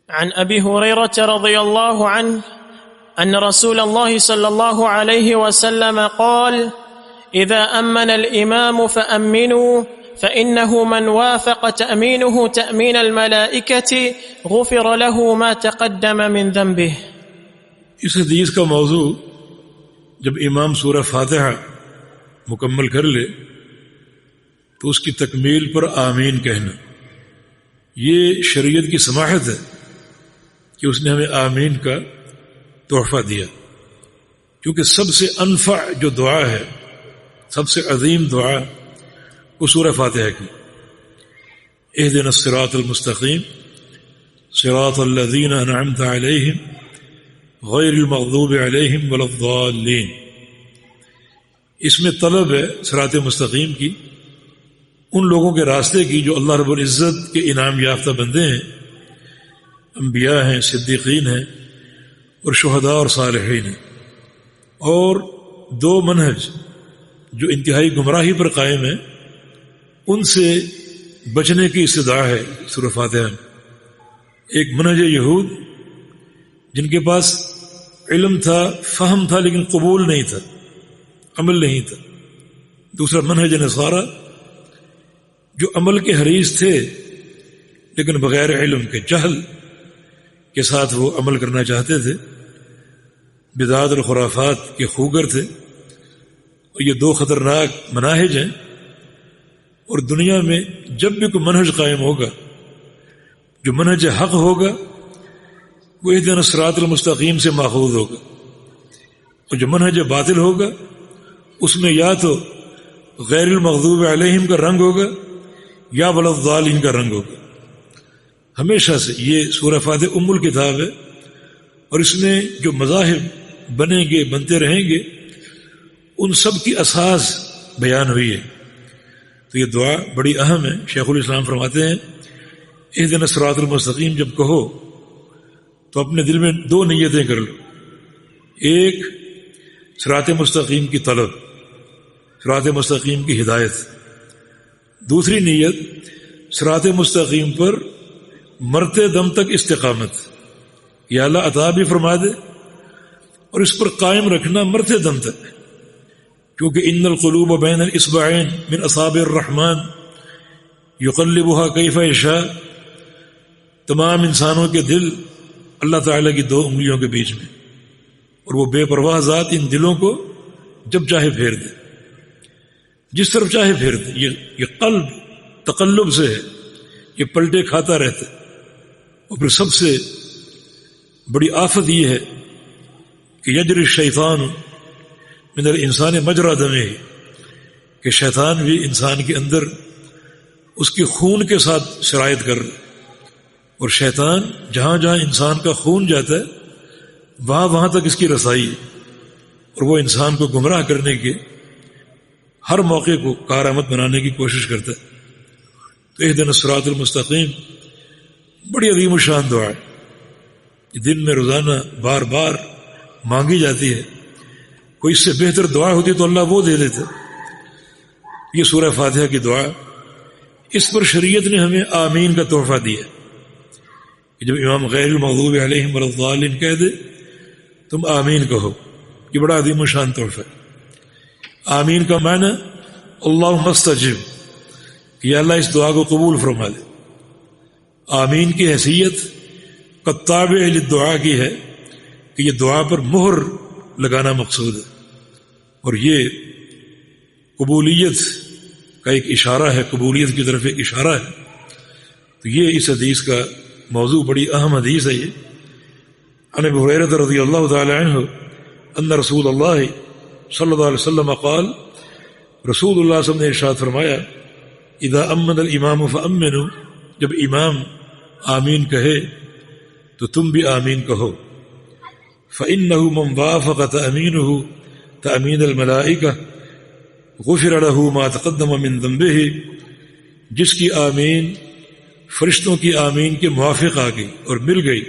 عن أبي هريرة رضي الله عنه أن رسول الله صلى الله عليه وسلم قال: إذا أمن الإمام فأمنوا فإنه من وافق تأمينه تأمين الملائكة غفر له ما تقدم من ذنبه. اس حدیث کا موضوع جب امام سورہ فاتحہ مکمل کر لے تو اس کی تکمیل پر آمین کہنا، یہ شریعت کی سماحت ہے کہ اس نے ہمیں آمین کا تحفہ دیا، کیونکہ سب سے انفع جو دعا ہے، سب سے عظیم دعا وہ سورہ فاتحہ کی، اہدنا الصراط المستقیم صراط الذین انعمت علیہم غیر المغضوب علیہم ولا الضالین۔ اس میں طلب ہے صراط مستقیم کی، ان لوگوں کے راستے کی جو اللہ رب العزت کے انعام یافتہ بندے ہیں، انبیاء ہیں، صدیقین ہیں اور شہداء اور صالحین ہیں، اور دو منہج جو انتہائی گمراہی پر قائم ہیں ان سے بچنے کی استدعا ہے سورہ فاتحہ میں۔ ایک منہج یہود جن کے پاس علم تھا، فہم تھا، لیکن قبول نہیں تھا، عمل نہیں تھا۔ دوسرا منہج نصارہ جو عمل کے حریص تھے لیکن بغیر علم کے، جہل کے ساتھ وہ عمل کرنا چاہتے تھے، بدعات اور خرافات کے خوگر تھے۔ اور یہ دو خطرناک مناہج ہیں، اور دنیا میں جب بھی کوئی منہج قائم ہوگا جو منہج حق ہوگا وہ اہدنا الصراط المستقیم سے ماخوذ ہوگا، اور جو منہج باطل ہوگا اس میں یا تو غیر المغضوب علیہم کا رنگ ہوگا یا ولا الضالین کا رنگ ہوگا۔ ہمیشہ سے یہ سورہ فاتحہ ام الکتاب ہے، اور اس میں جو مذاہب بنیں گے، بنتے رہیں گے، ان سب کی اساس بیان ہوئی ہے۔ تو یہ دعا بڑی اہم ہے۔ شیخ الاسلام فرماتے ہیں اہدنا الصراط المستقیم جب کہو تو اپنے دل میں دو نیتیں کر لو، ایک صراط مستقیم کی طلب، صراط مستقیم کی ہدایت، دوسری نیت صراط مستقیم پر مرتے دم تک استقامت، یا اللہ عطا بھی فرما دے اور اس پر قائم رکھنا مرتے دم تک، کیونکہ ان القلوب بین الاصبعین من اصابع الرحمن یقلبها کیف یشاء، تمام انسانوں کے دل اللہ تعالیٰ کی دو انگلیوں کے بیچ میں، اور وہ بے پرواہ ذات ان دلوں کو جب چاہے پھیر دے، جس طرف چاہے پھیر دے۔ یہ قلب تقلب سے ہے، یہ پلٹے کھاتا رہتا ہے۔ اور پھر سب سے بڑی آفت یہ ہے کہ یجری الشیطان من الانسان مجرى دمہ، کہ شیطان بھی انسان کے اندر اس کے خون کے ساتھ سرایت کر رہا ہے، اور شیطان جہاں جہاں انسان کا خون جاتا ہے وہاں تک اس کی رسائی ہے، اور وہ انسان کو گمراہ کرنے کے ہر موقع کو کارآمد بنانے کی کوشش کرتا ہے۔ تو اہدنا الصراط المستقیم بڑی عظیم الشان دعا ہے، یہ دن میں روزانہ بار بار مانگی جاتی ہے۔ کوئی اس سے بہتر دعا ہوتی تو اللہ وہ دے دیتا۔ یہ سورہ فاتحہ کی دعا، اس پر شریعت نے ہمیں آمین کا تحفہ دیا کہ جب امام غیر المغضوب علیہم ولا الضالین کہہ دے تم آمین کہو، یہ بڑا عظیم الشان تحفہ ہے۔ آمین کا معنی اللہم استجب، کہ یا اللہ اس دعا کو قبول فرما دے۔ آمین کی حیثیت قد تابع للدعا کی ہے کہ یہ دعا پر مہر لگانا مقصود ہے، اور یہ قبولیت کا ایک اشارہ ہے، قبولیت کی طرف ایک اشارہ ہے۔ تو یہ اس حدیث کا موضوع بڑی اہم حدیث ہے۔ یہ عن ابی ہریرہ رضی اللہ تعالی عنہ ان رسول اللہ صلی اللہ علیہ وسلم قال، رسول اللہ صلی اللہ علیہ وسلم نے ارشاد فرمایا اذا امن الامام فامنوا، جب امام آمین کہے تو تم بھی آمین کہو۔ فإنه من وافق تأمينه تأمين الملائكة غفر له ما تقدم من ذنبه، جس کی آمین فرشتوں کی آمین کے موافق آ گئی اور مل گئی،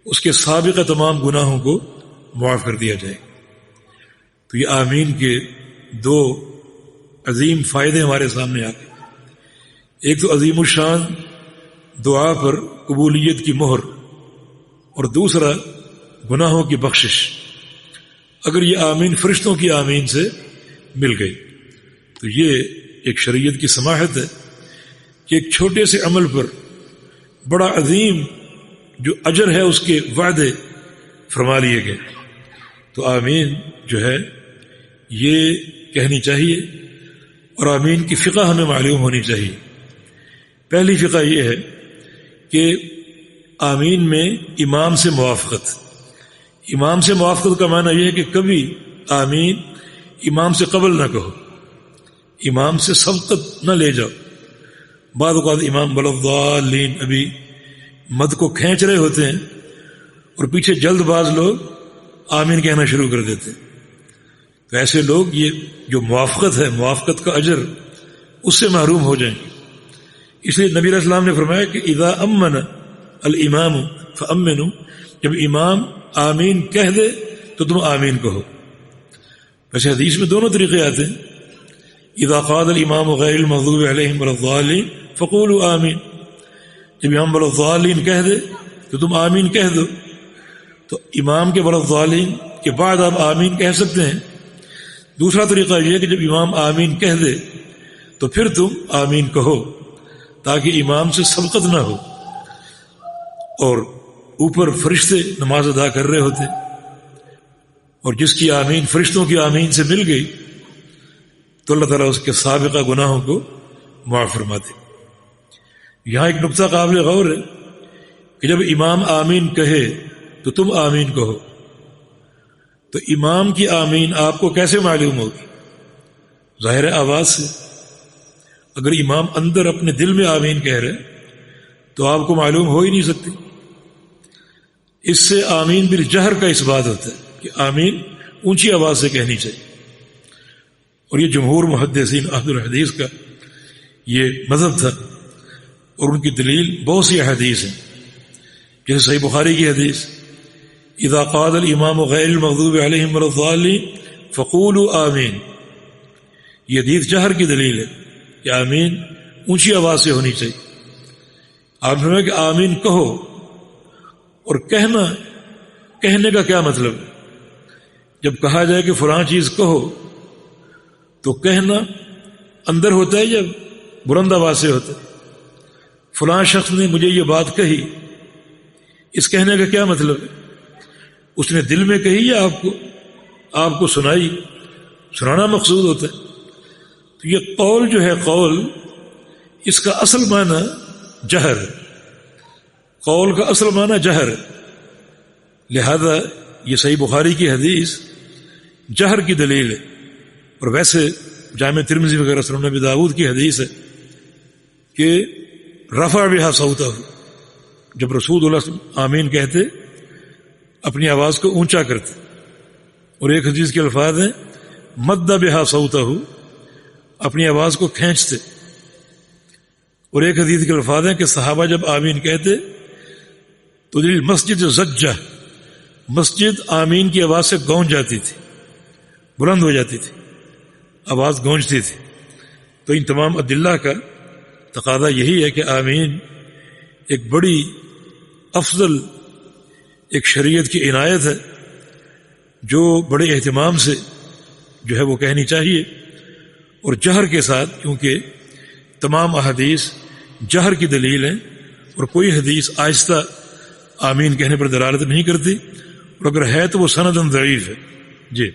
اس کے سابقہ تمام گناہوں کو معاف کر دیا جائے۔ تو یہ آمین کے دو عظیم فائدے ہمارے سامنے آ گئے۔ ایک تو عظیم الشان دعا پر قبولیت کی مہر، اور دوسرا گناہوں کی بخشش، اگر یہ آمین فرشتوں کی آمین سے مل گئی تو یہ ایک شریعت کی سماحت ہے کہ ایک چھوٹے سے عمل پر بڑا عظیم جو اجر ہے اس کے وعدے فرما لیے گئے۔ تو آمین جو ہے یہ کہنی چاہیے، اور آمین کی فقہ ہمیں معلوم ہونی چاہیے۔ پہلی فقہ یہ ہے کہ آمین میں امام سے موافقت۔ امام سے موافقت کا معنی یہ ہے کہ کبھی آمین امام سے قبل نہ کہو، امام سے سبقت نہ لے جاؤ۔ بعض اوقات امام والضالین ابھی مد کو کھینچ رہے ہوتے ہیں اور پیچھے جلد باز لوگ آمین کہنا شروع کر دیتے ہیں، تو ایسے لوگ یہ جو موافقت ہے، موافقت کا اجر، اس سے محروم ہو جائیں گے۔ اس لیے نبی علیہ السلام نے فرمایا کہ اذا امن الامام فامنوا، جب امام آمین کہہ دے تو تم آمین کہو۔ ویسے حدیث میں دونوں طریقے آتے ہیں، اذا قال الامام غیر المغضوب علیہم ولا الضالین فقولوا آمین، جب امام ولا الضالین کہہ دے تو تم آمین کہہ دو۔ تو امام کے ولا الضالین کے بعد آپ آمین کہہ سکتے ہیں۔ دوسرا طریقہ یہ ہے کہ جب امام آمین کہہ دے تو پھر تم آمین کہو، تاکہ امام سے سبقت نہ ہو، اور اوپر فرشتے نماز ادا کر رہے ہوتے، اور جس کی آمین فرشتوں کی آمین سے مل گئی تو اللہ تعالیٰ اس کے سابقہ گناہوں کو معاف فرما دے۔ یہاں ایک نقطہ قابل غور ہے کہ جب امام آمین کہے تو تم آمین کہو، تو امام کی آمین آپ کو کیسے معلوم ہوگی؟ ظاہر آواز سے۔ اگر امام اندر اپنے دل میں آمین کہہ رہے تو آپ کو معلوم ہو ہی نہیں سکتی۔ اس سے آمین بالجہر کا اس بات ہوتا ہے کہ آمین اونچی آواز سے کہنی چاہیے، اور یہ جمہور محدثین اہل الحدیث کا یہ مذہب تھا، اور ان کی دلیل بہت سی احادیث ہیں، جیسے صحیح بخاری کی حدیث اذا قال الامام غیر المغضوب علیہم ولا الضالین فقولوا آمین، یہ حدیث جہر کی دلیل ہے کہ آمین اونچی آواز سے ہونی چاہیے۔ آپ فرمائیں کہ آمین کہو، اور کہنے کا کیا مطلب ہے؟ جب کہا جائے کہ فلاں چیز کہو تو کہنا اندر ہوتا ہے یا بلند آواز سے ہوتا ہے؟ فلاں شخص نے مجھے یہ بات کہی، اس کہنے کا کیا مطلب ہے؟ اس نے دل میں کہی یا آپ کو سنائی؟ سنانا مقصود ہوتا ہے۔ تو یہ قول جو ہے، قول اس کا اصل معنی جہر ہے، قول کا اصل معنی جہر ہے، لہذا یہ صحیح بخاری کی حدیث جہر کی دلیل ہے۔ اور ویسے جامع ترمذی وغیرہ سنن ابی داؤد کی حدیث ہے کہ رفع بها صوتہ، جب رسول اللہ صلی اللہ علیہ وسلم آمین کہتے اپنی آواز کو اونچا کرتے، اور ایک حدیث کے الفاظ ہیں مد بها صوتہ، اپنی آواز کو کھینچتے، اور ایک حدیث کے الفاظ ہیں کہ صحابہ جب آمین کہتے تو دل مسجد زجہ، مسجد آمین کی آواز سے گونج جاتی تھی، بلند ہو جاتی تھی، آواز گونجتی تھی۔ تو ان تمام ادلہ کا تقاضا یہی ہے کہ آمین ایک بڑی افضل ایک شریعت کی عنایت ہے، جو بڑے اہتمام سے جو ہے وہ کہنی چاہیے، اور جہر کے ساتھ، کیونکہ تمام احادیث جہر کی دلیل ہیں، اور کوئی حدیث آہستہ آمین کہنے پر دلالت نہیں کرتی، اور اگر ہے تو وہ سنداً ضعیف ہے۔ جی